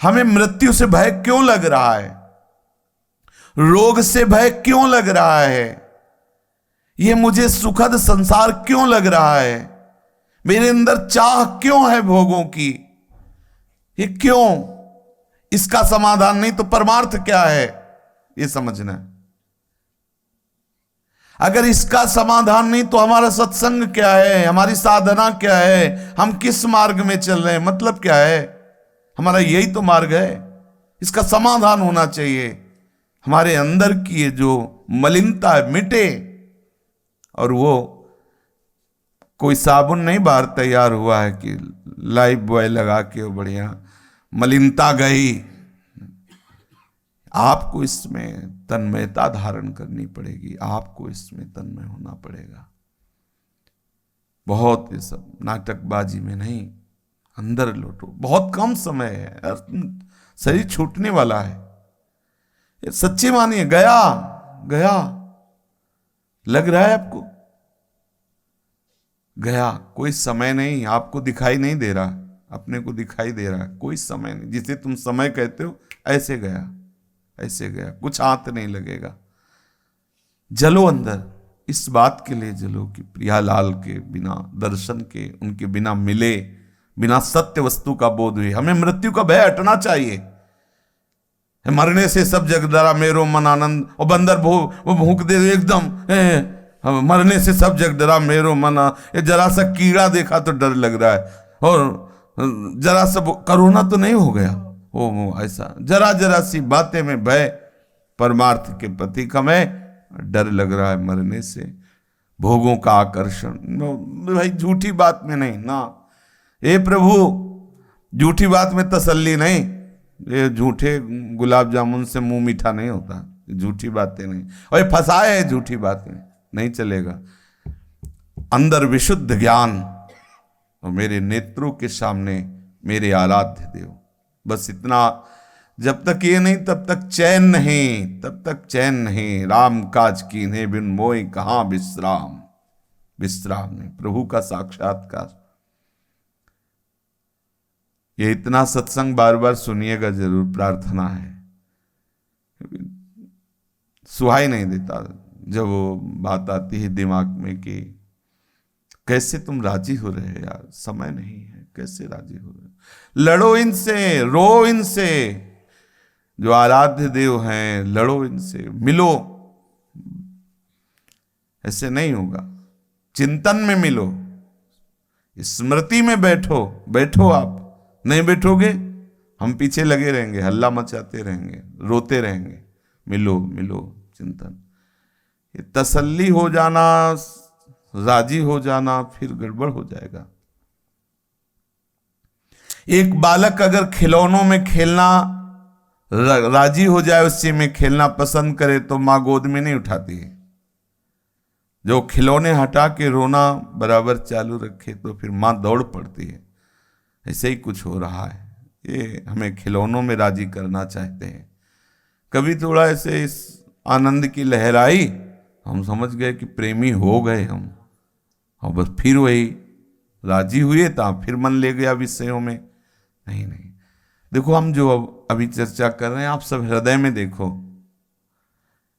हमें मृत्यु से भय क्यों लग रहा है, रोग से भय क्यों लग रहा है, ये मुझे सुखद संसार क्यों लग रहा है, मेरे अंदर चाह क्यों है भोगों की, ये क्यों? इसका समाधान नहीं तो परमार्थ क्या है ये समझना है। अगर इसका समाधान नहीं तो हमारा सत्संग क्या है, हमारी साधना क्या है, हम किस मार्ग में चल रहे हैं, मतलब क्या है? हमारा यही तो मार्ग है, इसका समाधान होना चाहिए। हमारे अंदर की ये जो मलिनता है मिटे, और वो कोई साबुन नहीं बाहर तैयार हुआ है कि लाइफ बॉय लगा के वो बढ़िया मलिनता गई। आपको इसमें तन्मयता धारण करनी पड़ेगी, आपको इसमें तन्मय होना पड़ेगा। बहुत ये सब नाटकबाजी में नहीं, अंदर लौटो। बहुत कम समय है, शरीर छूटने वाला है, ये सच्ची मानिए। गया गया लग रहा है आपको, गया, कोई समय नहीं, आपको दिखाई नहीं दे रहा, अपने को दिखाई दे रहा है, कोई समय नहीं। जिसे तुम समय कहते हो ऐसे गया, ऐसे गया, कुछ हाथ नहीं लगेगा। जलो अंदर, इस बात के लिए जलो कि प्रियालाल के बिना दर्शन के, उनके बिना मिले, बिना सत्य वस्तु का बोध हुए। हमें मृत्यु का भय हटना चाहिए। मरने से सब जग डरा मेरो मन आनंद, और बंदर वो भूख दे एकदम, मरने से सब जग डरा मेरो मन। ये जरा सा कीड़ा देखा तो डर लग रहा है, और जरा सा कोरोना तो नहीं हो गया, ओ ऐसा जरा जरा सी बातें में भय, परमार्थ के प्रति हमें डर लग रहा है मरने से। भोगों का आकर्षण, भाई झूठी बात में नहीं ना, हे प्रभु झूठी बात में तसल्ली नहीं। ये झूठे गुलाब जामुन से मुंह मीठा नहीं होता, झूठी बातें नहीं, और ये फंसाए है झूठी बातें, नहीं चलेगा। अंदर विशुद्ध ज्ञान, और मेरे नेत्रों के सामने मेरे आराध्य देव, बस इतना। जब तक ये नहीं तब तक चैन नहीं, तब तक चैन नहीं। राम काज कीन्हे बिन मोय कहां विश्राम, विश्राम नहीं, प्रभु का साक्षात्कार। ये इतना सत्संग बार बार सुनिएगा जरूर, प्रार्थना है। सुहाई नहीं देता जब वो बात आती है दिमाग में कि कैसे तुम राजी हो रहे हो यार, समय नहीं है, कैसे राजी हो रहे हो? लड़ो इनसे, रो इनसे, जो आराध्य देव हैं, लड़ो इनसे, मिलो। ऐसे नहीं होगा, चिंतन में मिलो, स्मृति में बैठो। बैठो, आप नहीं बैठोगे हम पीछे लगे रहेंगे, हल्ला मचाते रहेंगे, रोते रहेंगे। मिलो मिलो, चिंतन, ये तसल्ली हो जाना, राजी हो जाना, फिर गड़बड़ हो जाएगा। एक बालक अगर खिलौनों में खेलना राजी हो जाए, उसी में खेलना पसंद करे, तो मां गोद में नहीं उठाती है। जो खिलौने हटा के रोना बराबर चालू रखे तो फिर मां दौड़ पड़ती है। ऐसे ही कुछ हो रहा है, ये हमें खिलौनों में राजी करना चाहते हैं। कभी थोड़ा ऐसे इस आनंद की लहर आई, हम समझ गए कि प्रेमी हो गए हम, और बस फिर वही राजी हुए था, फिर मन ले गया विषयों में। नहीं नहीं, देखो हम जो अभी चर्चा कर रहे हैं, आप सब हृदय में देखो।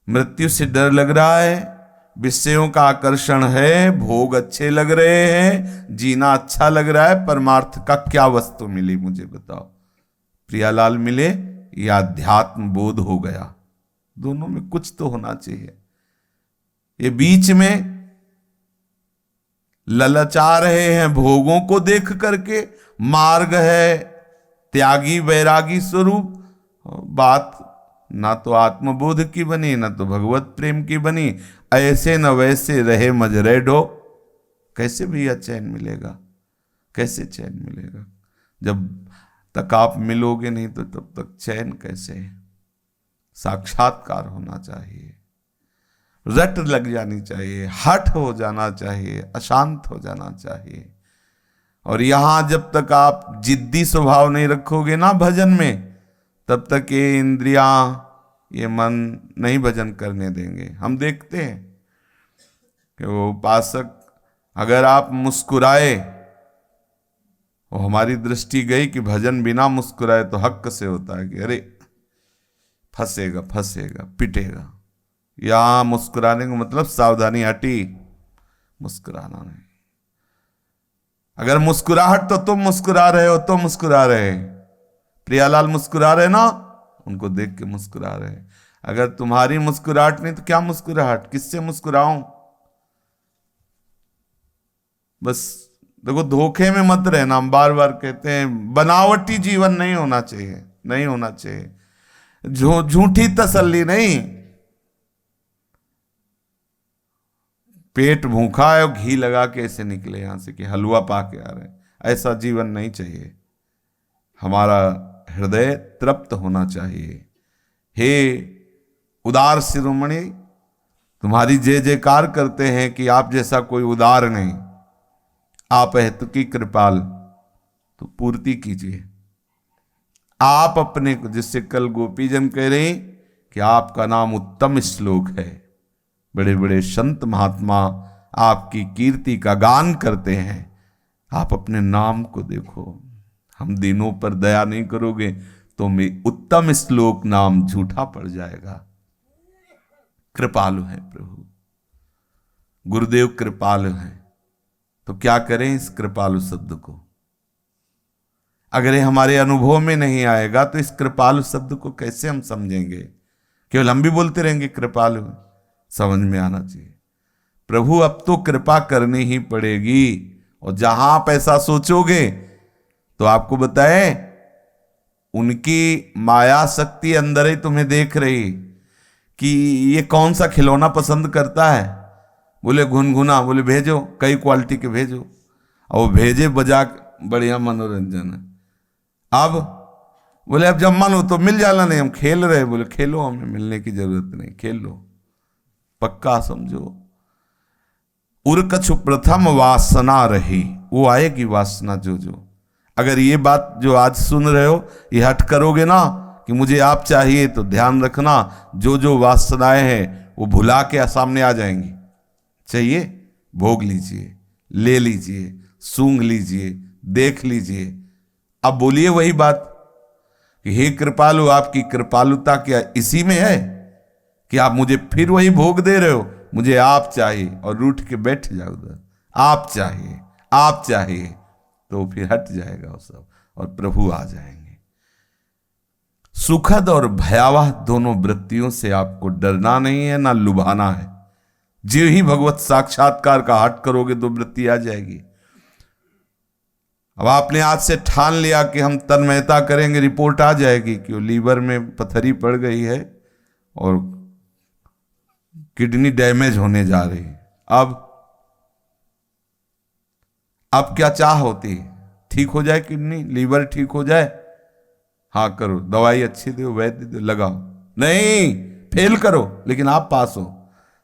मृत्यु से डर लग रहा है, विषयों का आकर्षण है, भोग अच्छे लग रहे हैं, जीना अच्छा लग रहा है, परमार्थ का क्या वस्तु मिली मुझे बताओ? प्रियालाल मिले या अध्यात्म बोध हो गया? दोनों में कुछ तो होना चाहिए। ये बीच में ललचा रहे हैं भोगों को देख करके, मार्ग है त्यागी वैरागी स्वरूप। बात ना तो आत्मबोध की बनी, ना तो भगवत प्रेम की बनी। ऐसे न वैसे रहे मजरे डो, कैसे भैया चैन मिलेगा? कैसे चैन मिलेगा? जब तक आप मिलोगे नहीं तो तब तक चैन कैसे? साक्षात्कार होना चाहिए, रट लग जानी चाहिए, हठ हो जाना चाहिए, अशांत हो जाना चाहिए। और यहां जब तक आप जिद्दी स्वभाव नहीं रखोगे ना भजन में, तब तक ये इंद्रियां, ये मन नहीं भजन करने देंगे। हम देखते हैं कि वो उपासक, अगर आप मुस्कुराए और हमारी दृष्टि गई कि भजन बिना मुस्कुराए तो हक से होता है कि अरे फंसेगा फंसेगा पिटेगा, यहां मुस्कुराने का मतलब सावधानी हटी, मुस्कुराना नहीं। अगर मुस्कुराहट तो तुम मुस्कुरा रहे हो तो मुस्कुरा रहे, प्रियालाल मुस्कुरा रहे ना, उनको देख के मुस्कुरा रहे। अगर तुम्हारी मुस्कुराहट नहीं तो क्या मुस्कुराहट, किससे मुस्कुराऊं? बस देखो, धोखे में मत रहना। हम बार बार कहते हैं बनावटी जीवन नहीं होना चाहिए, नहीं होना चाहिए, झूठी तसल्ली नहीं। पेट भूखा है और घी लगा के ऐसे निकले यहां से कि हलवा पा के आ रहे हैं, ऐसा जीवन नहीं चाहिए। हमारा हृदय तृप्त होना चाहिए। हे उदार शिरोमणि, तुम्हारी जय जयकार करते हैं कि आप जैसा कोई उदार नहीं, आप हेतु की कृपाल, तो पूर्ति कीजिए आप अपने को। जिससे कल गोपीजन कह रहे कि आपका नाम उत्तम श्लोक है, बड़े बड़े संत महात्मा आपकी कीर्ति का गान करते हैं। आप अपने नाम को देखो। हम दिनों पर दया नहीं करोगे तो मैं उत्तम श्लोक नाम झूठा पड़ जाएगा। कृपालु है प्रभु, गुरुदेव कृपालु है, तो क्या करें इस कृपालु शब्द को? अगर ये हमारे अनुभव में नहीं आएगा तो इस कृपालु शब्द को कैसे हम समझेंगे? केवल हम भी बोलते रहेंगे कृपालु, समझ में आना चाहिए प्रभु अब तो कृपा करनी ही पड़ेगी। और जहां आप ऐसा सोचोगे तो आपको बताए उनकी माया शक्ति अंदर ही तुम्हें देख रही कि ये कौन सा खिलौना पसंद करता है। बोले गुनगुना, बोले भेजो, कई क्वालिटी के भेजो, और वो भेजे बजा, बढ़िया मनोरंजन है। अब बोले अब जब मन हो तो मिल जाना, नहीं हम खेल रहे, बोले खेलो, हमें मिलने की जरूरत नहीं, खेल लो, पक्का समझो। उर्कछु प्रथम वासना रही, वो आएगी वासना जो जो। अगर ये बात जो आज सुन रहे हो ये हट करोगे ना कि मुझे आप चाहिए, तो ध्यान रखना जो जो वासनाएं हैं वो भुला के सामने आ जाएंगी। चाहिए भोग लीजिए, ले लीजिए, सूंघ लीजिए, देख लीजिए। अब बोलिए वही बात कि हे कृपालु, आपकी कृपालुता क्या इसी में है कि आप मुझे फिर वही भोग दे रहे हो? मुझे आप चाहिए, और रूठ के बैठ जाओ उधर, आप चाहिए, आप चाहिए, तो फिर हट जाएगा वो सब और प्रभु आ जाएंगे। सुखद और भयावह दोनों वृत्तियों से आपको डरना नहीं है, ना लुभाना है। जो ही भगवत साक्षात्कार का हट करोगे तो वृत्ति आ जाएगी। अब आपने आज से ठान लिया कि हम तन्मयता करेंगे, रिपोर्ट आ जाएगी कि लीवर में पथरी पड़ गई है और किडनी डैमेज होने जा रही है। अब क्या चाह होती है? ठीक हो जाए किडनी, लीवर ठीक हो जाए, हाँ करो, दवाई अच्छी दो, वैद्य दो, लगाओ। नहीं, फेल करो लेकिन आप पास हो।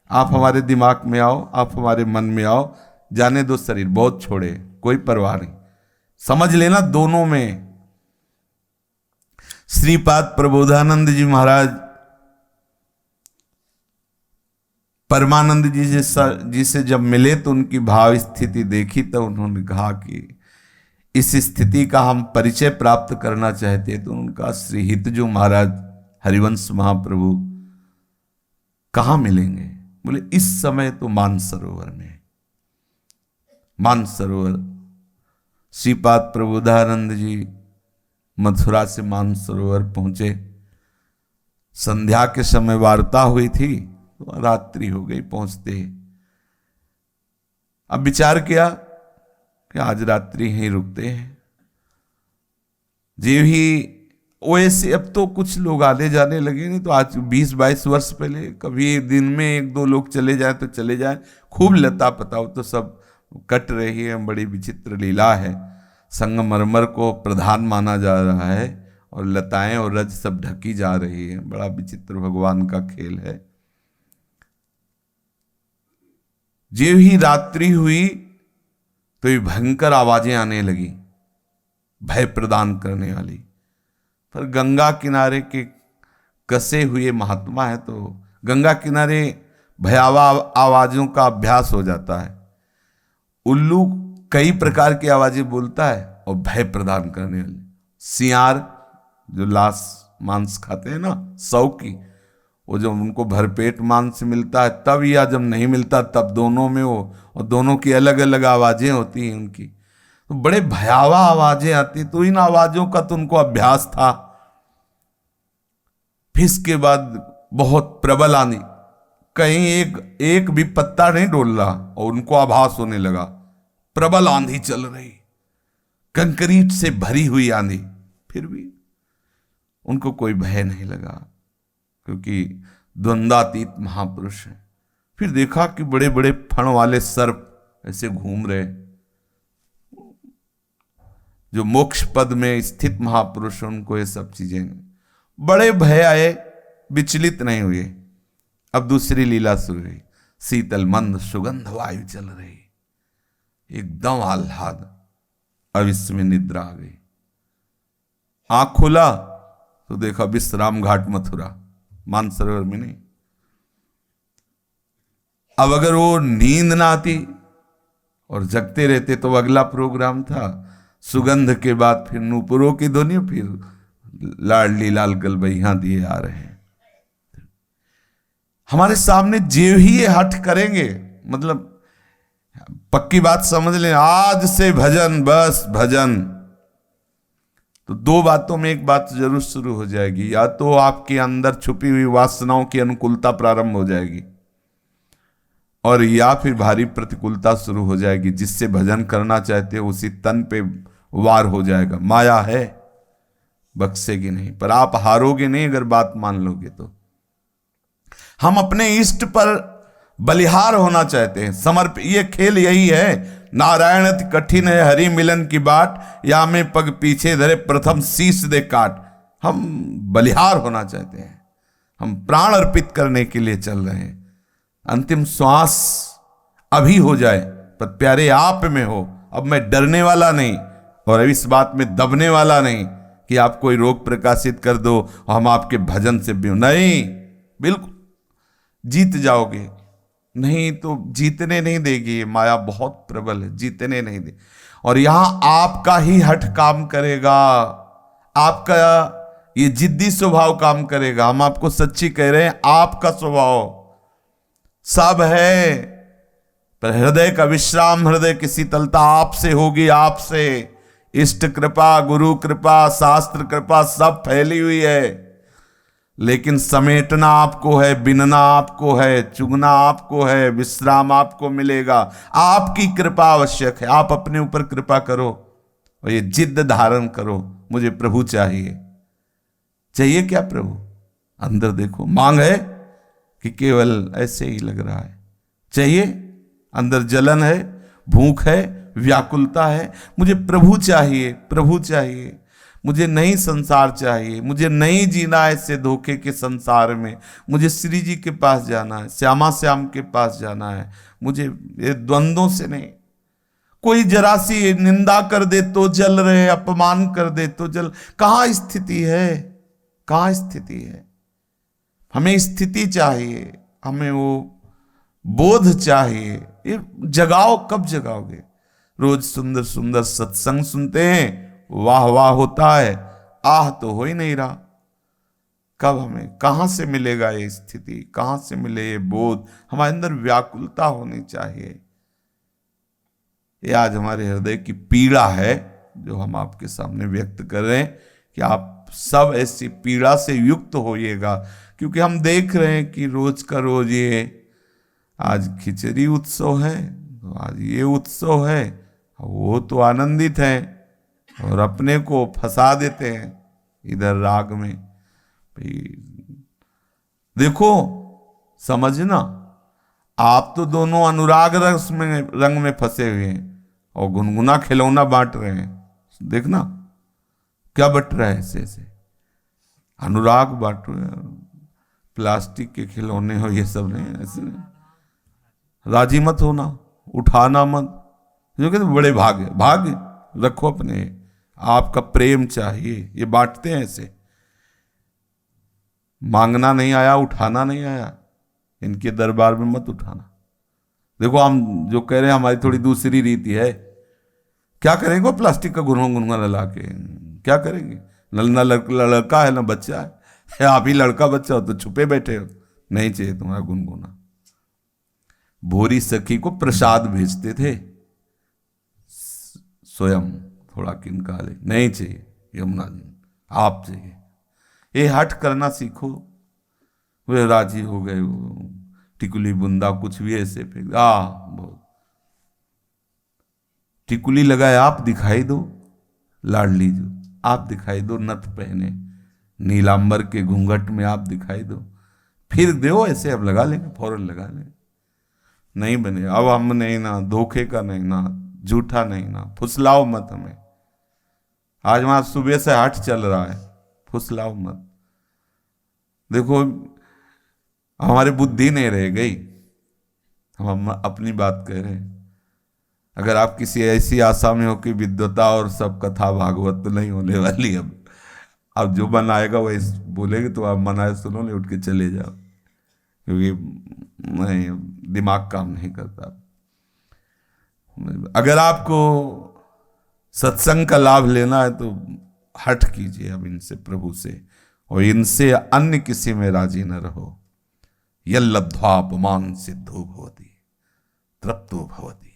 आप हमारे दिमाग में आओ, आप हमारे मन में आओ, जाने दो शरीर बहुत छोड़े, कोई परवाह नहीं। समझ लेना दोनों में। श्रीपाद प्रबोधानंद जी महाराज परमानंद जी से जब मिले तो उनकी भाव स्थिति देखी तो उन्होंने कहा कि इस स्थिति का हम परिचय प्राप्त करना चाहते। तो उनका श्री हितजू महाराज हरिवंश महाप्रभु कहाँ मिलेंगे? बोले इस समय तो मानसरोवर में। मानसरोवर, श्रीपाद प्रबोधानंद जी मथुरा से मानसरोवर पहुंचे। संध्या के समय वार्ता हुई थी, तो रात्रि हो गई पहुंचते। अब विचार किया कि आज रात्रि ही रुकते हैं। जी ही वैसे अब तो कुछ लोग आने जाने लगे, नहीं तो आज 20-22 वर्ष पहले कभी दिन में 1-2 लोग चले जाए तो चले जाए। खूब लता पताओ तो सब कट रही है, बड़ी विचित्र लीला है। संगमरमर को प्रधान माना जा रहा है और लताएं और रज सब ढकी जा रही है। बड़ा विचित्र भगवान का खेल है। जो ही रात्रि हुई तो ये भयंकर आवाजें आने लगी, भय प्रदान करने वाली। पर गंगा किनारे के कसे हुए महात्मा है तो गंगा किनारे भयावह आवाजों का अभ्यास हो जाता है। उल्लू कई प्रकार की आवाजें बोलता है और भय प्रदान करने वाली। सियार जो लाश मांस खाते हैं ना, सौ की, वो जब उनको भरपेट मांस मिलता है तब, या जब नहीं मिलता तब, दोनों में वो, और दोनों की अलग अलग आवाजें होती हैं उनकी, तो बड़े भयावह आवाजें आती। तो इन आवाजों का तो उनको अभ्यास था। फिर इसके बाद बहुत प्रबल आंधी, कहीं एक भी पत्ता नहीं डोल रहा, और उनको आभास होने लगा प्रबल आंधी चल रही, कंक्रीट से भरी हुई आंधी। फिर भी उनको कोई भय नहीं लगा, क्योंकि द्वंद्वातीत महापुरुष हैं। फिर देखा कि बड़े बड़े फण वाले सर्प ऐसे घूम रहे, जो मोक्ष पद में स्थित महापुरुष, उनको ये सब चीजें बड़े भय आए, विचलित नहीं हुए। अब दूसरी लीला शुरू हुई। शीतल मंद सुगंध वायु चल रही, एकदम आह्लाद। अब इसमें निद्रा आ गई। आंख खोला तो देखा विश्राम घाट मथुरा, मानसरोवर में नहीं। अब अगर वो नींद ना आती और जगते रहते तो अगला प्रोग्राम था सुगंध के बाद फिर नूपुरों की ध्वनि, फिर लाडली लाल गलबैया दिए आ रहे हैं। हमारे सामने जो ही ये हट करेंगे, मतलब पक्की बात समझ लें, आज से भजन, बस भजन, तो दो बातों में एक बात जरूर शुरू हो जाएगी। या तो आपके अंदर छुपी हुई वासनाओं की अनुकूलता प्रारंभ हो जाएगी, और या फिर भारी प्रतिकूलता शुरू हो जाएगी, जिससे भजन करना चाहते हो उसी तन पे वार हो जाएगा। माया है, बख्शेगी नहीं, पर आप हारोगे नहीं अगर बात मान लोगे तो। हम अपने इष्ट पर बलिहार होना चाहते हैं, समर्पित। ये खेल यही है, नारायण अति कठिन है हरि मिलन की बाट, या में पग पीछे धरे प्रथम शीश दे काट। हम बलिहार होना चाहते हैं, हम प्राण अर्पित करने के लिए चल रहे हैं। अंतिम श्वास अभी हो जाए, पर प्यारे आप में हो। अब मैं डरने वाला नहीं, और अब इस बात में दबने वाला नहीं कि आप कोई रोग प्रकाशित कर दो और हम आपके भजन से भी नहीं, बिल्कुल जीत जाओगे। नहीं तो जीतने नहीं देगी, ये माया बहुत प्रबल है, जीतने नहीं दे। और यहां आपका ही हठ काम करेगा, आपका ये जिद्दी स्वभाव काम करेगा। हम आपको सच्ची कह रहे हैं, आपका स्वभाव सब है, पर हृदय का विश्राम, हृदय की शीतलता आपसे होगी। आपसे इष्ट कृपा, गुरु कृपा, शास्त्र कृपा सब फैली हुई है, लेकिन समेटना आपको है, बिनना आपको है, चुगना आपको है, विश्राम आपको मिलेगा। आपकी कृपा आवश्यक है। आप अपने ऊपर कृपा करो और ये जिद्द धारण करो, मुझे प्रभु चाहिए। चाहिए क्या प्रभु? अंदर देखो, मांग है कि केवल ऐसे ही लग रहा है? चाहिए, अंदर जलन है, भूख है, व्याकुलता है, मुझे प्रभु चाहिए, प्रभु चाहिए। मुझे नहीं संसार चाहिए, मुझे नहीं जीना ऐसे धोखे के संसार में। मुझे श्री जी के पास जाना है, श्यामा श्याम के पास जाना है। मुझे ये द्वंद्वों से नहीं। कोई जरा सी निंदा कर दे तो जल रहे, अपमान कर दे तो जल। कहाँ स्थिति है, कहाँ स्थिति है? हमें स्थिति चाहिए, हमें वो बोध चाहिए। ये जगाओ, कब जगाओगे? रोज सुंदर सुंदर सत्संग सुनते हैं, वाह वाह होता है, आह तो हो ही नहीं रहा। कब हमें, कहां से मिलेगा ये स्थिति, कहां से मिले ये बोध? हमारे अंदर व्याकुलता होनी चाहिए। ये आज हमारे हृदय की पीड़ा है जो हम आपके सामने व्यक्त कर रहे हैं, कि आप सब ऐसी पीड़ा से युक्त होइएगा। क्योंकि हम देख रहे हैं कि रोज का रोज ये, आज खिचड़ी उत्सव है, तो आज ये उत्सव है, वो तो आनंदित हैं और अपने को फंसा देते हैं इधर राग में। देखो, समझना, आप तो दोनों अनुराग रस में, रंग में फंसे हुए हैं और गुनगुना खिलौना बांट रहे हैं। देखना क्या बट रहा है, ऐसे ऐसे अनुराग बांट रहे हैं। प्लास्टिक के खिलौने हो ये सब नहीं, ऐसे नहीं। राजी मत होना, उठाना मत। जो कहते बड़े भाग्य रखो अपने, आपका प्रेम चाहिए। ये बांटते हैं ऐसे, मांगना नहीं आया, उठाना नहीं आया, इनके दरबार में मत उठाना। देखो हम जो कह रहे हैं, हमारी थोड़ी दूसरी रीति है। क्या करेंगे वो प्लास्टिक का गुनगुना ला के, क्या करेंगे? ना लड़का है ना बच्चा है, आप ही लड़का बच्चा हो तो छुपे बैठे हो, नहीं चाहिए तुम्हारा गुनगुना। भोरी सखी को प्रसाद भेजते थे, स्वयं थोड़ा किनका ले, नहीं चाहिए यमुना जी, आप चाहिए। ये हट करना सीखो। वे राजी हो गए, वो टिकुली बुंदा कुछ भी ऐसे फेंक, बहुत टिकुली लगाए, आप दिखाई दो लाडली जो, आप दिखाई दो नथ पहने नीलांबर के घूंघट में, आप दिखाई दो, फिर दो ऐसे, अब लगा लेंगे, फौरन लगा लेंगे। नहीं बने, अब हम नहीं ना धोखे का, नहीं ना झूठा, नहीं ना फुसलाओ मत हमें। आज वहां सुबह से हट चल रहा है, फुसलाओ मत। देखो हमारी बुद्धि नहीं रह गई, हम अपनी बात कह रहे हैं। अगर आप किसी ऐसी आशा में हो कि विद्वता और सब कथा भागवत तो नहीं होने वाली, अब जो मन आएगा वही बोलेगी, तो आप मनाए सुनो, नहीं उठ के चले जाओ, क्योंकि नहीं, दिमाग काम नहीं करता। अगर आपको सत्संग का लाभ लेना है तो हट कीजिए अब इनसे, प्रभु से, और इनसे अन्य किसी में राजी न रहो। यल्लब्ध्वापमान सिद्धो भवति तृप्तो भवति।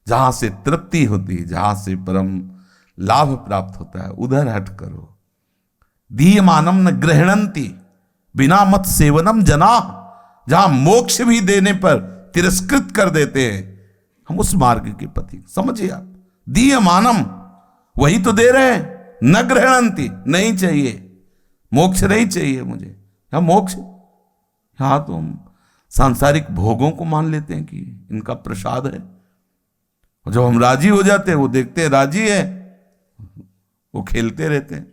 जहां से तृप्ति होती, जहां से परम लाभ प्राप्त होता है, उधर हट करो। दीयमानम न ग्रहणंति बिना मत सेवनम जना। जहां मोक्ष भी देने पर तिरस्कृत कर देते हैं, हम उस मार्ग के पति, समझिए आप। दीयमानम वही तो दे रहे हैं, न ग्रहणंति नहीं चाहिए, मोक्ष नहीं चाहिए मुझे। या मोक्ष, यहां तो हम सांसारिक भोगों को मान लेते हैं कि इनका प्रसाद है, और जब हम राजी हो जाते हैं, वो देखते हैं राजी है, वो खेलते रहते हैं।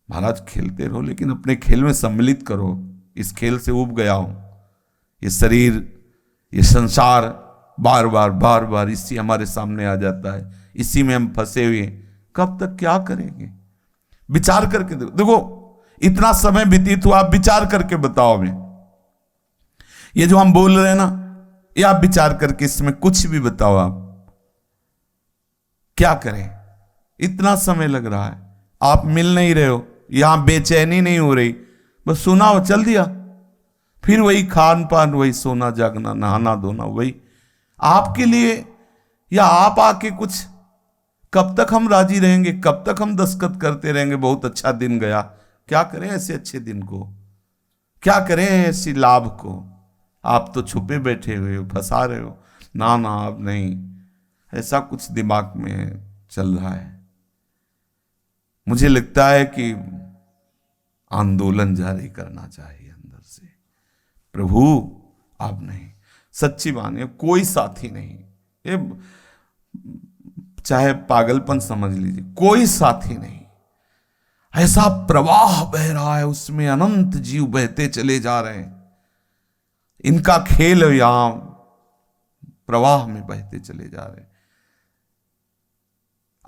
महाराज खेलते रहो, लेकिन अपने खेल में सम्मिलित करो। इस खेल से उब गया हूं, ये शरीर, ये संसार बार बार इसी हमारे सामने आ जाता है, इसी में हम फंसे हुए हैं। कब तक क्या करेंगे? विचार करके देखो, इतना समय व्यतीत हुआ, आप विचार करके बताओ हमें। ये जो हम बोल रहे हैं ना, ये आप विचार करके इसमें कुछ भी बताओ, आप क्या करें? इतना समय लग रहा है, आप मिल नहीं रहे हो, यहां बेचैनी नहीं हो रही, बस सुना हो चल दिया, फिर वही खान पान, वही सोना जागना, नहाना धोना, वही आपके लिए। या आप आके कुछ, कब तक हम राजी रहेंगे? कब तक हम दस्तखत करते रहेंगे? बहुत अच्छा दिन गया, क्या करें ऐसे अच्छे दिन को? क्या करें ऐसी लाभ को? आप तो छुपे बैठे हुए हो, फंसा रहे हो। ना ना, आप नहीं, ऐसा कुछ दिमाग में चल रहा है। मुझे लगता है कि आंदोलन जारी करना चाहिए अंदर से, प्रभु आप नहीं, सच्ची मानिए, कोई साथी नहीं, ये चाहे पागलपन समझ लीजिए, कोई साथी नहीं। ऐसा प्रवाह बह रहा है, उसमें अनंत जीव बहते चले जा रहे हैं। इनका खेल यहां प्रवाह में बहते चले जा रहे हैं।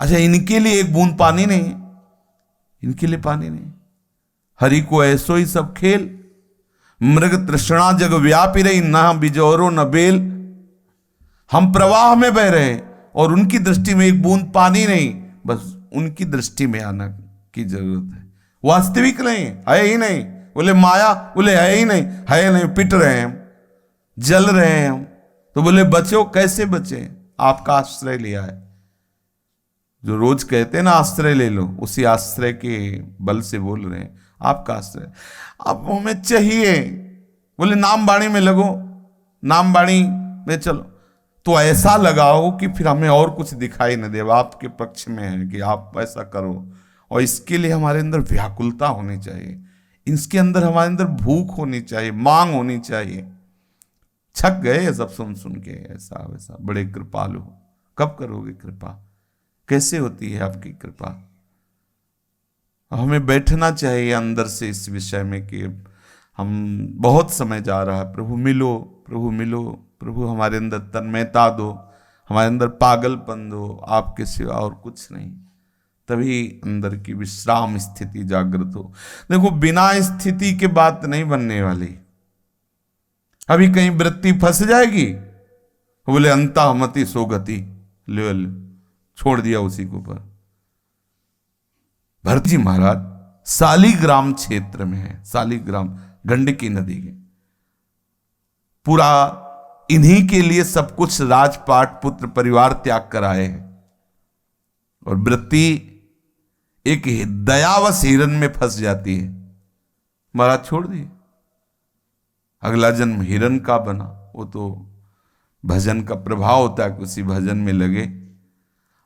अच्छा, इनके लिए एक बूंद पानी नहीं, इनके लिए पानी नहीं। हरि को ऐसो ही सब खेल, मृग तृष्णा जग व्यापी रही, न बिजोरो न बेल। हम प्रवाह में बह रहे हैं और उनकी दृष्टि में एक बूंद पानी नहीं, बस उनकी दृष्टि में आना की जरूरत है। वास्तविक नहीं है ही नहीं, बोले माया, बोले है ही नहीं, है नहीं, पिट रहे हैं हम, जल रहे हैं हम, तो बोले बचो, कैसे बचे? आपका आश्रय लिया है, जो रोज कहते हैं ना आश्रय ले लो, उसी आश्रय के बल से बोल रहे हैं, आपका आश्रय अब हमें चाहिए। बोले नाम बाणी में लगो, नाम बाणी में चलो, तो ऐसा लगाओ कि फिर हमें और कुछ दिखाई न दे, आपके पक्ष में है कि आप ऐसा करो। और इसके लिए हमारे अंदर व्याकुलता होनी चाहिए, इसके अंदर हमारे अंदर भूख होनी चाहिए, मांग होनी चाहिए। छक गए ये सब सुन सुन के, ऐसा वैसा, बड़े कृपालु। कब करोगे कृपा? कैसे होती है आपकी कृपा? हमें बैठना चाहिए अंदर से इस विषय में कि हम बहुत समय जा रहा है, प्रभु मिलो, प्रभु मिलो, प्रभु हमारे अंदर तन्मयता दो, हमारे अंदर पागलपन दो, आपके सिवा और कुछ नहीं। तभी अंदर की विश्राम स्थिति जागृत हो। देखो, बिना स्थिति के बात नहीं बनने वाली। अभी कहीं वृत्ति फंस जाएगी, बोले अंता मति सो गति, ले छोड़ दिया उसी के ऊपर। भरत जी महाराज शालिग्राम क्षेत्र में है, शालिग्राम गंडकी नदी के, पूरा इन्हीं के लिए सब कुछ राजपाट पुत्र परिवार त्याग कर आए हैं, और वृत्ति एक दयावश हिरन में फंस जाती है। महाराज छोड़ दिए, अगला जन्म हिरन का बना। वो तो भजन का प्रभाव होता है कि उसी भजन में लगे।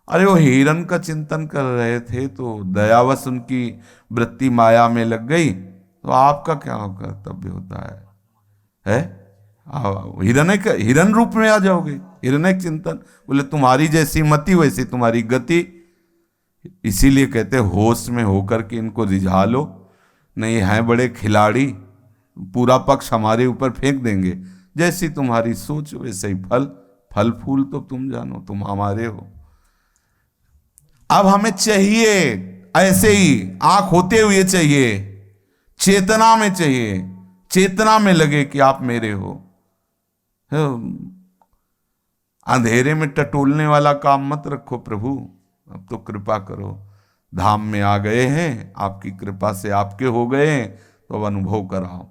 अरे वो हिरन का चिंतन कर रहे थे तो दयावश उनकी वृत्ति माया में लग गई, तो आपका क्या कर्तव्य होता है? हिरन रूप में आ जाओगे, हिरण्य चिंतन। बोले तुम्हारी जैसी मति वैसी तुम्हारी गति। इसीलिए कहते होश में होकर के इनको रिझा लो, नहीं है बड़े खिलाड़ी, पूरा पक्ष हमारे ऊपर फेंक देंगे। जैसी तुम्हारी सोच वैसे ही फल, फल फूल तो तुम जानो, तुम हमारे हो। अब हमें चाहिए ऐसे ही आंख होते हुए चाहिए, चेतना में चाहिए, चेतना में लगे कि आप मेरे हो। अंधेरे में टटोलने वाला काम मत रखो प्रभु, अब तो कृपा करो। धाम में आ गए हैं, आपकी कृपा से आपके हो गए, तो अब अनुभव कराओ।